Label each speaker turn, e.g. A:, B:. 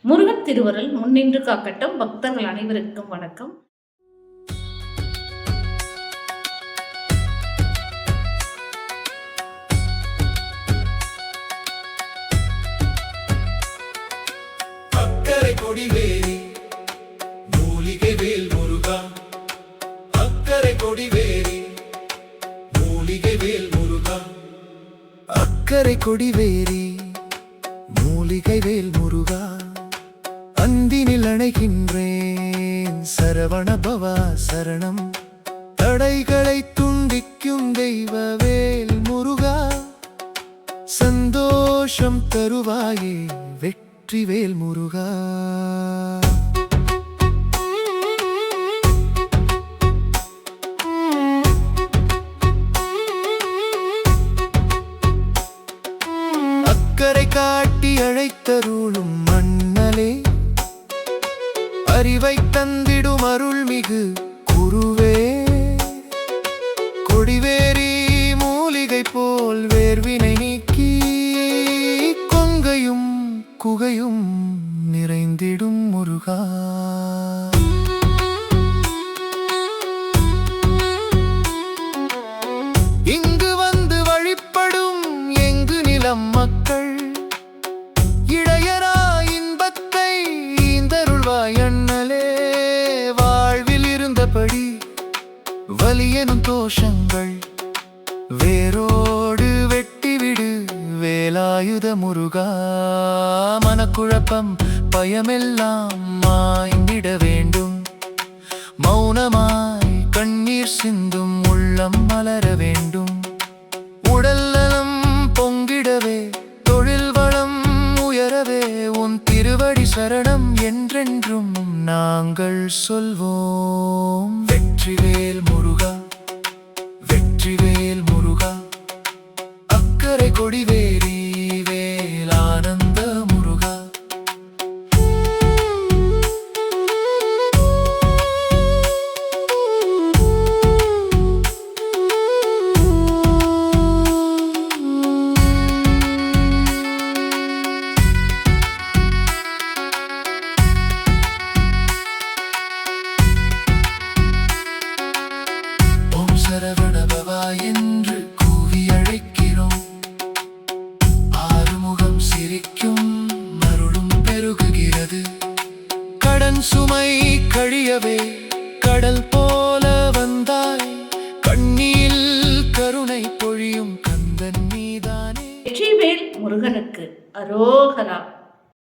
A: முருகன் திருவருள் முன்னின்று காக்கட்டும். பக்தர்கள் அனைவருக்கும் வணக்கம்.
B: அக்கரை கொடிவேரி மூலிகை வேல் முருகா, அக்கரை கொடிவேரி மூலிகை வேல் முருகா, அக்கரை கொடிவேரி மூலிகை வேல் முருகா, அந்தினில் அணைகின்றேன் சரவண பவா சரணம், தடைகளை துண்டிக்கும் தெய்வ வேல் முருகா, சந்தோஷம் தருவாயே வெற்றி வேல் முருகா. அக்கரை காட்டி அழைத்தருளும் மண்ணலே, அறிவை தந்திடும் அருள்மிகு குருவே, கொடிவேரி மூலிகை போல் வேர்வினை நீக்கி கொங்கையும் குகையும் நிறைந்திடும் முருகா. இங்கு வந்து வழிபடும் எங்கு நிலம் மக்கள், இடையரா இன்பத்தை ஈந்தருள்வாய் அண்ணலே, வாழ்வில் இருந்தபடி வலியெனும் தோஷங்கள் வேரோடு வெட்டிவிடு வேலாயுத முருகா. மனக்குழப்பம் பயமெல்லாம் மாய்ந்திட வேண்டும், மௌனமாய் கண்ணீர் சிந்தும் உள்ளம் மலர வேண்டும், உடல் நலம் பொங்கிடவே தொழில் வளம் உயரவே உன் திருவடி சரணம் என்றென்றும் நாங்கள் சொல்வோம். வெற்றிவேல் முருகா, வெற்றிவேல்